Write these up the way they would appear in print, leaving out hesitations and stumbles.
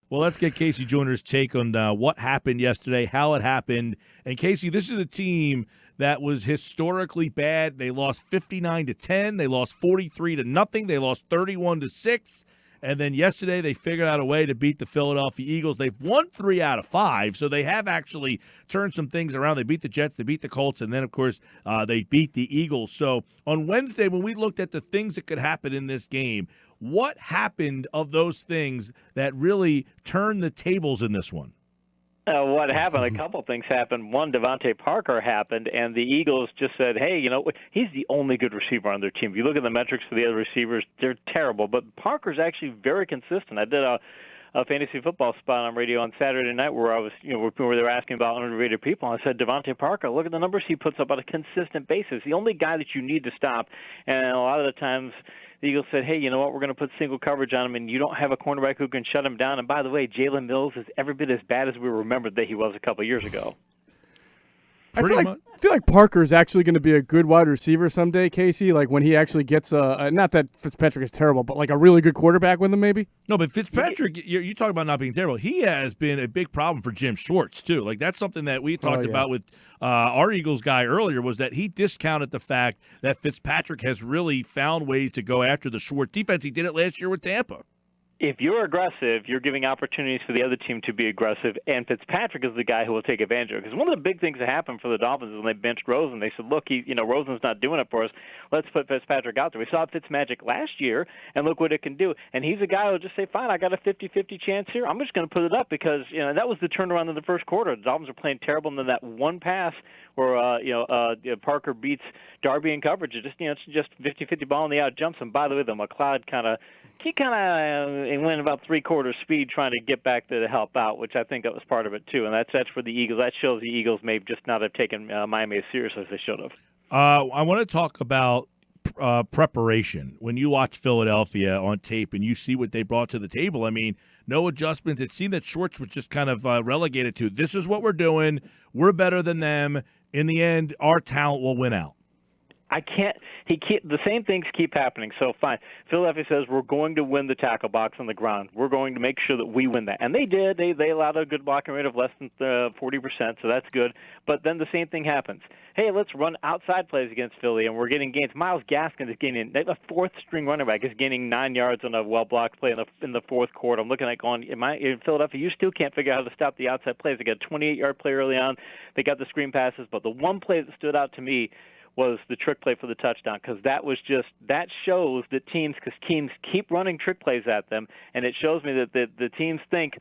Well, let's get KC Joyner's take on what happened yesterday, how it happened. And KC, this is a team that was historically bad. They lost 59-10. They lost 43-0. They lost 31-6. And then yesterday they figured out a way to beat the Philadelphia Eagles. They've won 3 out of 5, so they have actually turned some things around. They beat the Jets, they beat the Colts, and then, of course, they beat the Eagles. So on Wednesday, when we looked at the things that could happen in this game, what happened of those things that really turned the tables in this one? What happened? A couple things happened. One, Devontae Parker happened, and the Eagles just said, hey, he's the only good receiver on their team. If you look at the metrics for the other receivers, they're terrible. But Parker's actually very consistent. I did a fantasy football spot on radio on Saturday night where I was, where they were asking about underrated people. I said, Devontae Parker, look at the numbers he puts up on a consistent basis. The only guy that you need to stop, and a lot of the times the Eagles said, hey, you know what, we're going to put single coverage on him, and you don't have a cornerback who can shut him down. And by the way, Jalen Mills is every bit as bad as we remembered that he was a couple years ago. I feel like Parker's actually going to be a good wide receiver someday, Casey. Like when he actually gets not that Fitzpatrick is terrible, but like a really good quarterback with him, maybe. No, but Fitzpatrick, you talk about not being terrible. He has been a big problem for Jim Schwartz too. Like that's something that we talked about with our Eagles guy earlier, was that he discounted the fact that Fitzpatrick has really found ways to go after the Schwartz defense. He did it last year with Tampa. If you're aggressive, you're giving opportunities for the other team to be aggressive, and Fitzpatrick is the guy who will take advantage of it. Because one of the big things that happened for the Dolphins is when they benched Rosen, they said, look, Rosen's not doing it for us. Let's put Fitzpatrick out there. We saw Fitzmagic last year, and look what it can do. And he's a guy who will just say, fine, I got a 50-50 chance here. I'm just going to put it up because, that was the turnaround in the first quarter. The Dolphins are playing terrible, and then that one pass where, Parker beats Darby in coverage. It's just 50-50 ball in the out jumps. And by the way, the McLeod he went about three-quarter speed trying to get back there to help out, which I think that was part of it too. And that's for the Eagles. That shows the Eagles may just not have taken Miami as serious as they should have. I want to talk about preparation. When you watch Philadelphia on tape and you see what they brought to the table, I mean, no adjustments. It seemed that Schwartz was just kind of relegated to, this is what we're doing. We're better than them. In the end, our talent will win out. The same things keep happening. So fine. Philadelphia says we're going to win the tackle box on the ground. We're going to make sure that we win that. And they did. They allowed a good blocking rate of less than 40%, so that's good. But then the same thing happens. Hey, let's run outside plays against Philly, and we're getting gains. Myles Gaskin is gaining. They have a fourth-string running back is gaining 9 yards on a well-blocked play in the fourth quarter. I'm looking at going, in Philadelphia, you still can't figure out how to stop the outside plays. They got a 28-yard play early on. They got the screen passes. But the one play that stood out to me was the trick play for the touchdown, because that shows that teams keep running trick plays at them, and it shows me that the teams think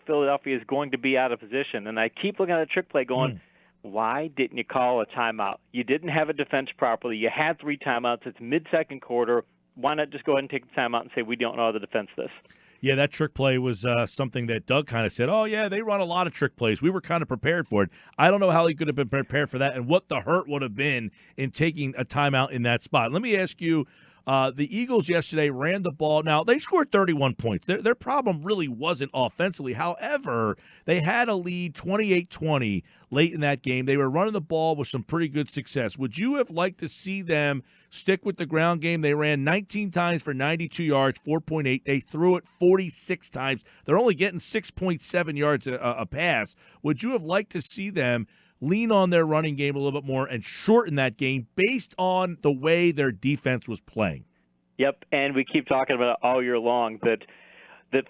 Philadelphia is going to be out of position. And I keep looking at the trick play going, why didn't you call a timeout? You didn't have a defense properly. You had 3 timeouts. It's mid-second quarter. Why not just go ahead and take the timeout and say we don't know how to defense this? Yeah, that trick play was something that Doug kind of said, oh, yeah, they run a lot of trick plays. We were kind of prepared for it. I don't know how he could have been prepared for that and what the hurt would have been in taking a timeout in that spot. Let me ask you, the Eagles yesterday ran the ball. Now, they scored 31 points. Their problem really wasn't offensively. However, they had a lead 28-20 late in that game. They were running the ball with some pretty good success. Would you have liked to see them stick with the ground game? They ran 19 times for 92 yards, 4.8. They threw it 46 times. They're only getting 6.7 yards a pass. Would you have liked to see them lean on their running game a little bit more and shorten that game based on the way their defense was playing? Yep, and we keep talking about it all year long that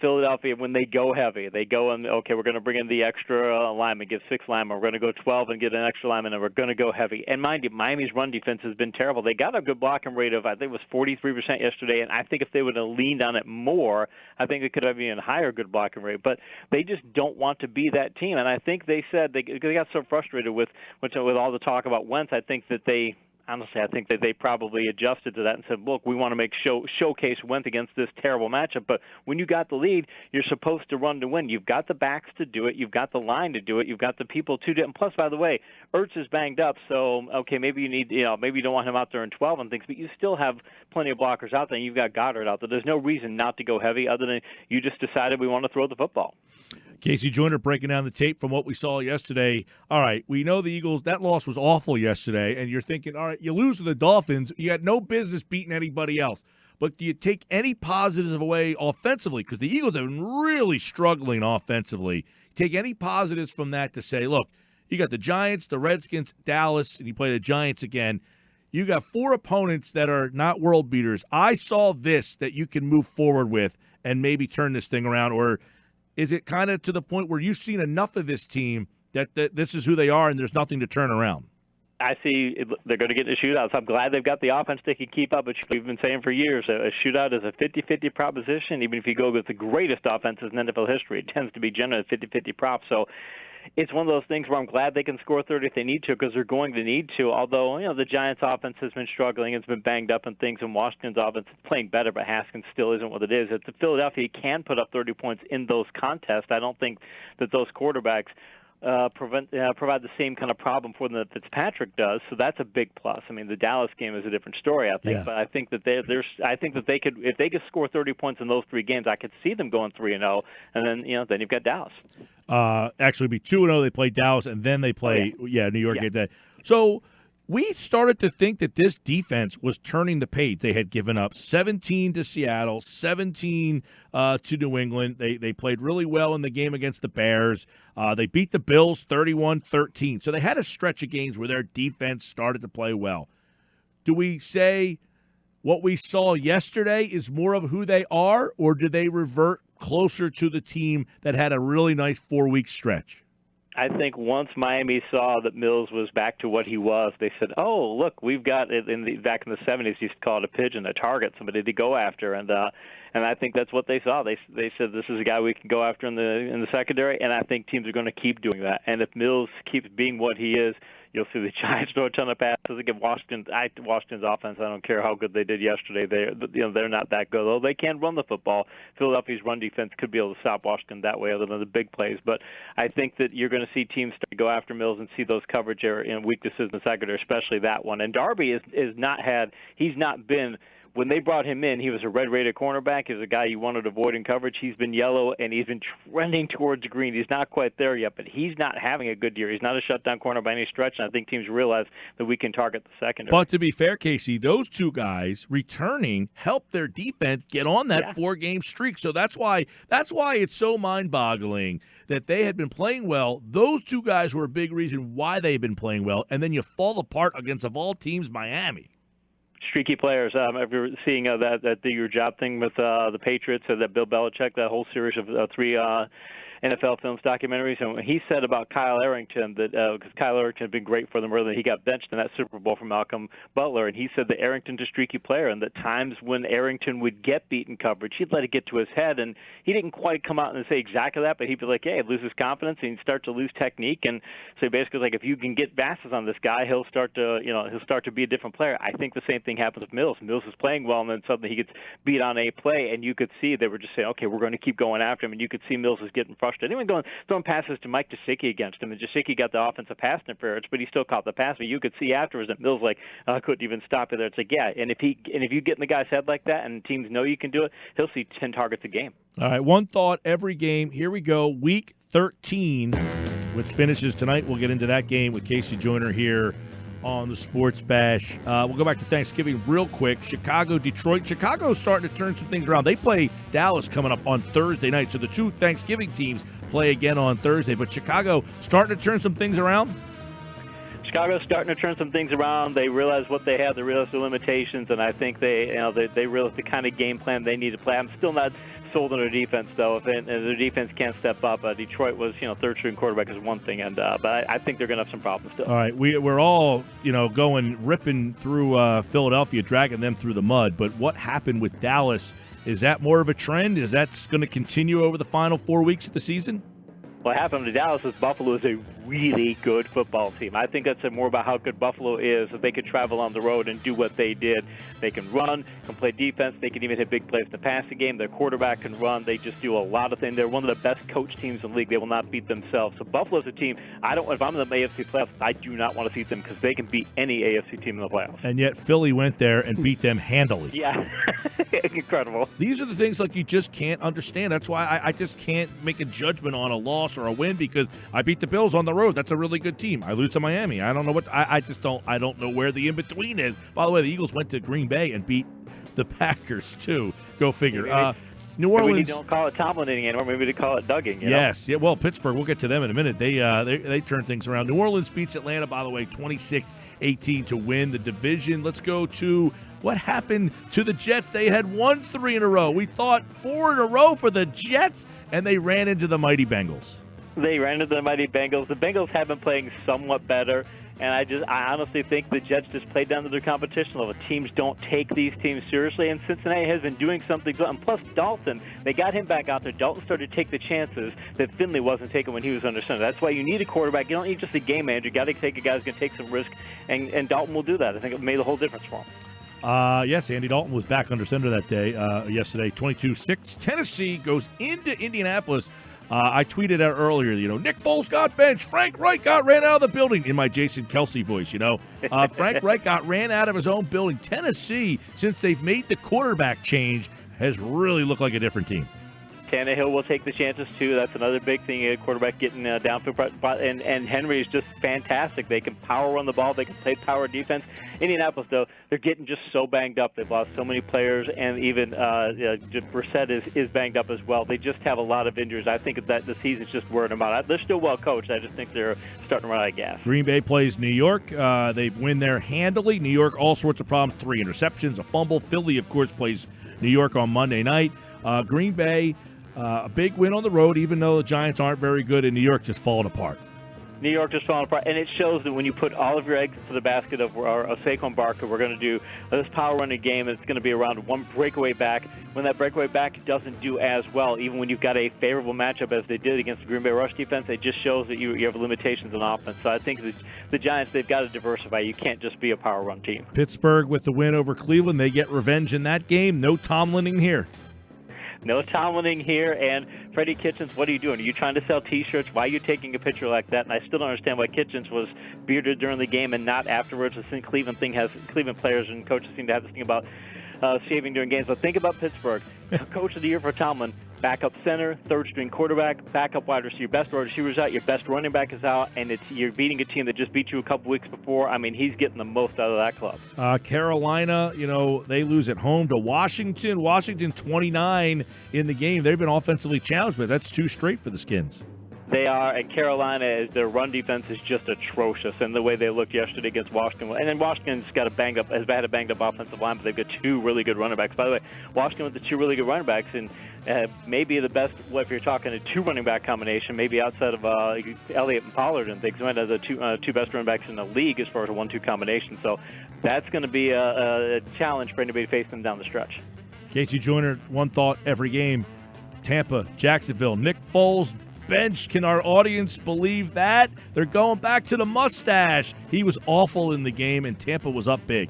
Philadelphia, when they go heavy, they go and, okay, we're going to bring in the extra lineman, give 6 linemen. We're going to go 12 and get an extra lineman, and we're going to go heavy. And mind you, Miami's run defense has been terrible. They got a good blocking rate of, I think it was 43% yesterday, and I think if they would have leaned on it more, I think they could have even higher good blocking rate. But they just don't want to be that team. And I think they said they got so frustrated with all the talk about Wentz, I think that they – honestly, I think that they probably adjusted to that and said, look, we want to showcase Wentz against this terrible matchup. But when you got the lead, you're supposed to run to win. You've got the backs to do it. You've got the line to do it. You've got the people to do it. And plus, by the way, Ertz is banged up. So, okay, maybe you need, maybe you don't want him out there in 12 and things, but you still have plenty of blockers out there, and you've got Goddard out there. There's no reason not to go heavy other than you just decided we want to throw the football. KC Joyner breaking down the tape from what we saw yesterday. All right, we know the Eagles, that loss was awful yesterday, and you're thinking, all right, you lose to the Dolphins. You had no business beating anybody else. but do you take any positives away offensively? Because the Eagles have been really struggling offensively. Take any positives from that to say, look, you got the Giants, the Redskins, Dallas, and you play the Giants again. You got 4 opponents that are not world beaters. I saw this that you can move forward with and maybe turn this thing around, or is it kind of to the point where you've seen enough of this team that this is who they are and there's nothing to turn around? I see they're going to get into shootouts. I'm glad they've got the offense they can keep up, but we've been saying for years a shootout is a 50-50 proposition. Even if you go with the greatest offenses in NFL history, it tends to be generally a 50-50 prop. So it's one of those things where I'm glad they can score 30 if they need to, because they're going to need to. Although, the Giants' offense has been struggling, it's been banged up and things, and Washington's offense is playing better, but Haskins still isn't what it is. If Philadelphia can put up 30 points in those contests, I don't think that those quarterbacks provide the same kind of problem for them that Fitzpatrick does. So that's a big plus. I mean, the Dallas game is a different story, I think. Yeah. But I think that they could, if they could score 30 points in those 3 games, I could see them going 3-0, and then then you've got Dallas. Actually, it'd be 2-0. They play Dallas, and then they play New York. Yeah. So we started to think that this defense was turning the page. They had given up 17 to Seattle, 17 to New England. They played really well in the game against the Bears. They beat the Bills 31-13. So they had a stretch of games where their defense started to play well. Do we say what we saw yesterday is more of who they are, or do they revert closer to the team that had a really nice 4-week stretch? I think once Miami saw that Mills was back to what he was, they said, "Oh, look, we've got it." Back in the '70s, used to call it a pigeon, a target, somebody to go after, and I think that's what they saw. They said, "This is a guy we can go after in the secondary," and I think teams are going to keep doing that. And if Mills keeps being what he is, you'll see the Giants throw a ton of passes. Again, Washington's offense, I don't care how good they did yesterday. They're not that good. Though they can run the football. Philadelphia's run defense could be able to stop Washington that way, other than the big plays. But I think that you're going to see teams start to go after Mills and see those coverage weaknesses in the secondary, especially that one. And Darby he's not been. When they brought him in, he was a red-rated cornerback. He was a guy you wanted to avoid in coverage. He's been yellow, and he's been trending towards green. He's not quite there yet, but he's not having a good year. He's not a shutdown corner by any stretch, and I think teams realize that we can target the secondary. But to be fair, Casey, those 2 guys returning helped their defense get on that 4-game streak. So that's why it's so mind-boggling that they had been playing well. Those 2 guys were a big reason why they've been playing well, and then you fall apart against, of all teams, Miami. Streaky players. If you're seeing that do your job thing with the Patriots, or that Bill Belichick, that whole series of 3 NFL Films documentaries, and he said about Kyle Arrington that because Kyle Arrington had been great for them earlier, he got benched in that Super Bowl for Malcolm Butler, and he said that Arrington's a streaky player, and that times when Arrington would get beaten coverage, he'd let it get to his head, and he didn't quite come out and say exactly that, but he'd be like, hey, he'd lose his confidence, and he'd start to lose technique, and so basically, like, if you can get passes on this guy, he'll start to be a different player. I think the same thing happens with Mills. Mills is playing well, and then suddenly he gets beat on a play, and you could see they were just saying, okay, we're going to keep going after him, and you could see Mills is getting frustrated. Anyone throwing passes to Mike Gesicki against him, and Gesicki got the offensive pass interference, but he still caught the pass. But you could see afterwards that Mills couldn't even stop it there. It's like, yeah, and if you get in the guy's head like that, and teams know you can do it, he'll see 10 targets a game. All right, one thought every game. Here we go, Week 13, which finishes tonight. We'll get into that game with KC Joyner here on the Sports Bash. We'll go back to Thanksgiving real quick. Chicago, Detroit. Chicago's starting to turn some things around. They play Dallas coming up on Thursday night, so the 2 Thanksgiving teams play again on Thursday. But Chicago starting to turn some things around? Chicago's starting to turn some things around. They realize what they have. They realize the limitations, and I think they realize the kind of game plan they need to play. I'm still not sold on their defense, though. If their defense can't step up, Detroit was, third-string quarterback is one thing, but I think they're going to have some problems still. All right, we're all, ripping through Philadelphia, dragging them through the mud. But what happened with Dallas? Is that more of a trend? Is that going to continue over the final 4 weeks of the season? What happened to Dallas is Buffalo is a really good football team. I think that's more about how good Buffalo is, that they could travel on the road and do what they did. They can run, can play defense. They can even hit big plays in the passing game. Their quarterback can run. They just do a lot of things. They're one of the best coached teams in the league. They will not beat themselves. So Buffalo's a team, if I'm in the AFC playoffs, I do not want to see them because they can beat any AFC team in the playoffs. And yet Philly went there and beat them handily. Yeah, incredible. These are the things you just can't understand. That's why I just can't make a judgment on a loss or a win, because I beat the Bills on the road. That's a really good team. I lose to Miami. I don't know I don't know where the in-between is. By the way, the Eagles went to Green Bay and beat the Packers, too. Go figure. New Orleans. Orleans. We don't call it Tomlining anymore. Maybe we call it Dugging. Yes. Yeah. Well, Pittsburgh. We'll get to them in a minute. They turn things around. New Orleans beats Atlanta, by the way, 26-18 to win the division. Let's go to what happened to the Jets. They had won 3 in a row. We thought 4 in a row for the Jets, and they ran into the mighty Bengals. They ran into the mighty Bengals. The Bengals have been playing somewhat better. And I honestly think the Jets just played down to their competition level. Teams don't take these teams seriously, and Cincinnati has been doing something good. And plus, Dalton, they got him back out there. Dalton started to take the chances that Finley wasn't taking when he was under center. That's why you need a quarterback. You don't need just a game manager. You got to take a guy who's going to take some risk, and Dalton will do that. I think it made a whole difference for him. Yes, Andy Dalton was back under center that day, yesterday, 22-6. Tennessee goes into Indianapolis. I tweeted out earlier, Nick Foles got benched. Frank Reich ran out of the building in my Jason Kelsey voice, Frank Reich ran out of his own building. Tennessee, since they've made the quarterback change, has really looked like a different team. Tannehill will take the chances, too. That's another big thing, a quarterback getting downfield. And Henry is just fantastic. They can power run the ball. They can play power defense. Indianapolis, though, they're getting just so banged up. They've lost so many players, and even Brissett is banged up as well. They just have a lot of injuries. I think that the season's just wearing them out. They're still well coached. I just think they're starting to run out of gas. Green Bay plays New York. They win there handily. New York, all sorts of problems, 3 interceptions, a fumble. Philly, of course, plays New York on Monday night. Green Bay, a big win on the road, even though the Giants aren't very good, and New York just falling apart. New York just falling apart, and it shows that when you put all of your eggs into the basket of Saquon Barkley, we're going to do this power running game. It's going to be around one breakaway back. When that breakaway back doesn't do as well, even when you've got a favorable matchup as they did against the Green Bay rush defense, it just shows that you have limitations in offense. So I think the Giants, they've got to diversify. You can't just be a power run team. Pittsburgh with the win over Cleveland. They get revenge in that game. No Tomlining here. No Tomlining here, and Freddie Kitchens, what are you doing? Are you trying to sell T-shirts? Why are you taking a picture like that? And I still don't understand why Kitchens was bearded during the game and not afterwards. The Cleveland players and coaches seem to have this thing about shaving during games. But think about Pittsburgh. Coach of the year for Tomlin. Backup center, third-string quarterback, backup wide receiver. Your best wide receiver's out, your best running back is out, and you're beating a team that just beat you a couple weeks before. I mean, he's getting the most out of that club. Carolina, they lose at home to Washington. Washington 29 in the game. They've been offensively challenged, but that's 2 straight for the Skins. They are, and Carolina, their run defense is just atrocious, and the way they looked yesterday against Washington. And then Washington's got has had a banged up offensive line, but they've got 2 really good running backs. By the way, Washington with the 2 really good running backs, and maybe the best, if you're talking a 2 running back combination, maybe outside of Elliott and Pollard and things, might have the 2 best running backs in the league as far as a 1-2 combination. So that's going to be a challenge for anybody facing them down the stretch. KC Joyner, one thought every game. Tampa, Jacksonville, Nick Foles bench. Can our audience believe that? They're going back to the mustache. He was awful in the game, and Tampa was up big.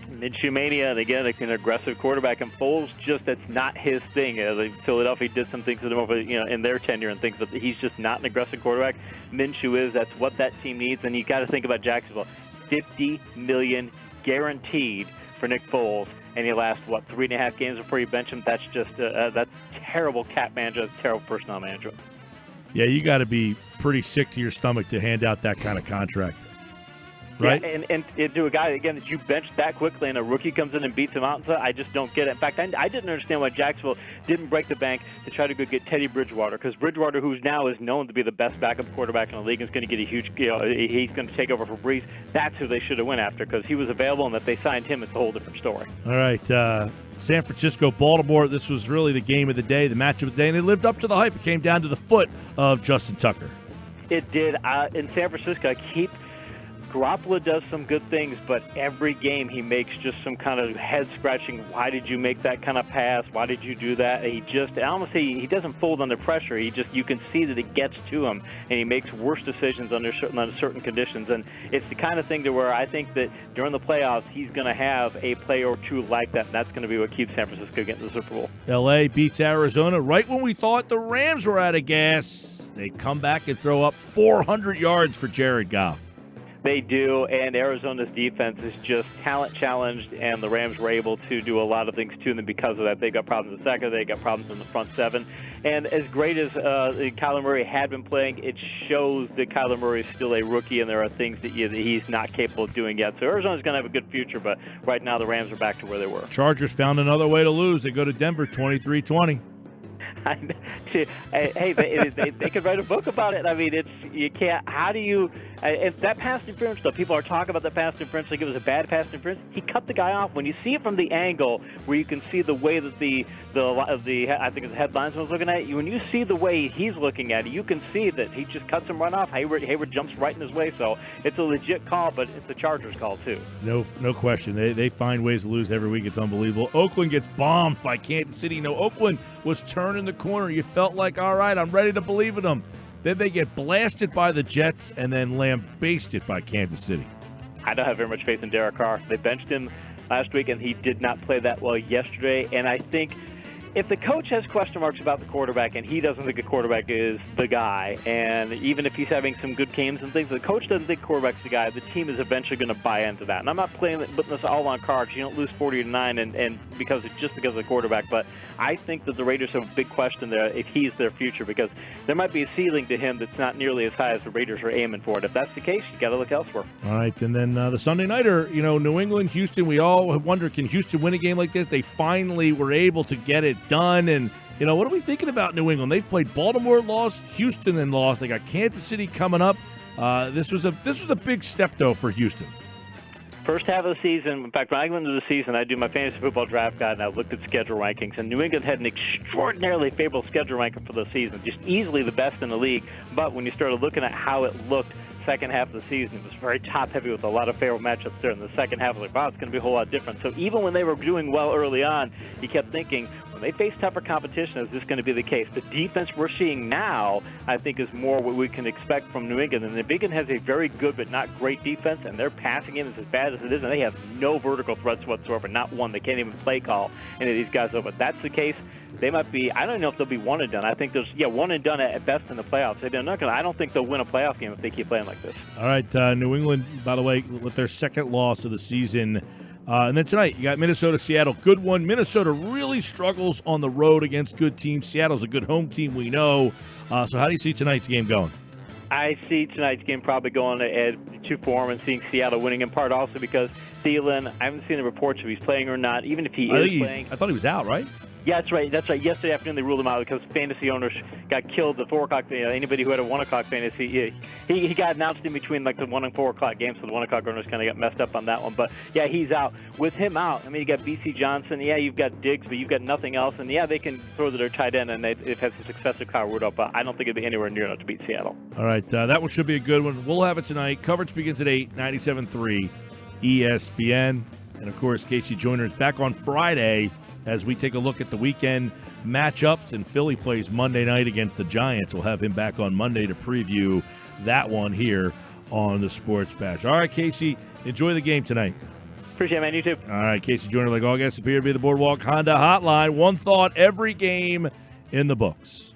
Minshew mania, and again, an aggressive quarterback, and Foles that's not his thing. Philadelphia did some things with him over, in their tenure and things, but he's just not an aggressive quarterback. Minshew is. That's what that team needs, and you got to think about Jacksonville. $50 million guaranteed for Nick Foles, and he lasts 3.5 games before you bench him. That's just that's terrible cap management. That's terrible personnel management. Yeah, you got to be pretty sick to your stomach to hand out that kind of contract, right? Yeah, and to a guy, again, that you bench that quickly and a rookie comes in and beats him out, I just don't get it. In fact, I didn't understand why Jacksonville didn't break the bank to try to go get Teddy Bridgewater, because Bridgewater, who's now is known to be the best backup quarterback in the league, is going to get a huge, he's going to take over for Brees. That's who they should have went after, because he was available, and that they signed him, it's a whole different story. All right, San Francisco, Baltimore, this was really the game of the day, the matchup of the day, and it lived up to the hype. It came down to the foot of Justin Tucker. It did. In San Francisco, Garoppolo does some good things, but every game he makes just some kind of head-scratching, why did you make that kind of pass? Why did you do that? I almost say he doesn't fold under pressure. You can see that it gets to him, and he makes worse decisions under certain conditions. And it's the kind of thing to where I think that during the playoffs, he's going to have a play or 2 like that, and that's going to be what keeps San Francisco getting the Super Bowl. L.A. beats Arizona right when we thought the Rams were out of gas. They come back and throw up 400 yards for Jared Goff. They do, and Arizona's defense is just talent challenged, and the Rams were able to do a lot of things to them because of that. They got problems in the second, they got problems in the front 7, And as great as Kyler Murray had been playing, it shows that Kyler Murray is still a rookie, and there are things that he's not capable of doing yet. So Arizona's going to have a good future, but right now the Rams are back to where they were. Chargers found another way to lose. They go to Denver 23-20. Hey, they could write a book about it. I mean, you can't. How do you? If that pass interference, though, people are talking about the pass interference like it was a bad pass interference. He cut the guy off. When you see it from the angle where you can see the way that the I think it's the headlines was looking at it. When you see the way he's looking at it, you can see that he just cuts him right off. Hayward jumps right in his way. So it's a legit call, but it's a Chargers call too. No question. They find ways to lose every week. It's unbelievable. Oakland gets bombed by Kansas City. No, Oakland was turning the corner. You felt like, all right, I'm ready to believe in them. Then they get blasted by the Jets and then lambasted by Kansas City. I don't have very much faith in Derek Carr. They benched him last week, and he did not play that well yesterday. And I think if the coach has question marks about the quarterback and he doesn't think the quarterback is the guy, and even if he's having some good games and things, the coach doesn't think quarterback's the guy, the team is eventually going to buy into that. And I'm not putting this all on Carr because you don't lose 40-9 and because of the quarterback. But I think that the Raiders have a big question there if he's their future, because there might be a ceiling to him that's not nearly as high as the Raiders are aiming for it. If that's the case, you got to look elsewhere. All right, and then the Sunday nighter, New England, Houston. We all wonder, can Houston win a game like this? They finally were able to get it done, and what are we thinking about New England? They've played Baltimore, lost, Houston, and lost. They got Kansas City coming up. This was a big step though for Houston. First half of the season, in fact, when I went into the season, I do my fantasy football draft guide, and I looked at schedule rankings, and New England had an extraordinarily favorable schedule ranking for the season, just easily the best in the league. But when you started looking at how it looked second half of the season, it was very top-heavy with a lot of favorable matchups there. In the second half, I was like, wow, it's going to be a whole lot different. So even when they were doing well early on, you kept thinking, when they face tougher competition, is this going to be the case? The defense we're seeing now, I think, is more what we can expect from New England. And New England has a very good but not great defense, and their passing game is as bad as it is, and they have no vertical threats whatsoever, not one. They can't even play call any of these guys over. If that's the case, they might be, I don't know if they'll be one and done. I think there's, one and done at best in the playoffs. I don't think they'll win a playoff game if they keep playing like this. All right, New England, by the way, with their second loss of the season. And then tonight, you got Minnesota, Seattle. Good one. Minnesota really struggles on the road against good teams. Seattle's a good home team, we know. So how do you see tonight's game going? I see tonight's game probably going to form and seeing Seattle winning, in part also because Thielen, I haven't seen the reports if he's playing or not, even if he is playing. I thought he was out, right? Yeah, that's right. Yesterday afternoon they ruled him out because fantasy owners got killed at 4 o'clock. Anybody who had a 1 o'clock fantasy, he got announced in between like the 1 and 4 o'clock games, so the 1 o'clock owners kind of got messed up on that one. But yeah, he's out. With him out, I mean, you got B.C. Johnson. Yeah, you've got Diggs, but you've got nothing else. And yeah, they can throw to their tight end, and they've had some success with Kyle Rudolph. But I don't think it'll be anywhere near enough to beat Seattle. All right, that one should be a good one. We'll have it tonight. Coverage begins at 8, 97.3 ESPN, and of course, KC Joyner is back on Friday as we take a look at the weekend matchups, and Philly plays Monday night against the Giants. We'll have him back on Monday to preview that one here on the Sports Bash. All right, Casey, enjoy the game tonight. Appreciate it, man. You too. All right, KC Joyner, like all guests, appear to be the Boardwalk Honda Hotline. One thought, every game in the books.